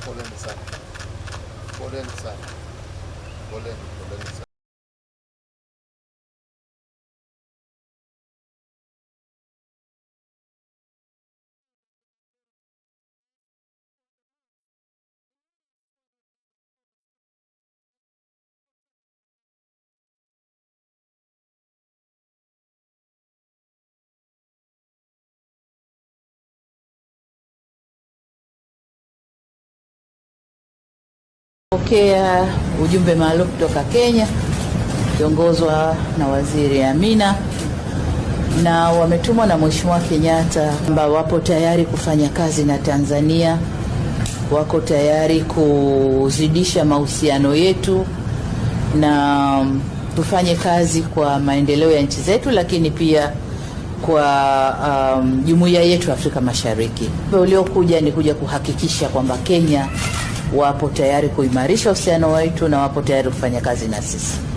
Poleni sana. Poleni sana. Poleni sana. Pokea ujumbe maalum kutoka Kenya kiongozwa na Waziri Amina, na wametumwa na Mheshimiwa Kenyatta kwamba wapo tayari kufanya kazi na Tanzania, wako tayari kuzidisha mahusiano yetu na tufanye kazi kwa maendeleo ya nchi zetu, lakini pia kwa jumuiya yetu Afrika Mashariki. Uliokuja ni kuja kuhakikisha kwamba Kenya wapo tayari kuimarisha uhusiano wetu na wapo tayari kufanya kazi na sisi.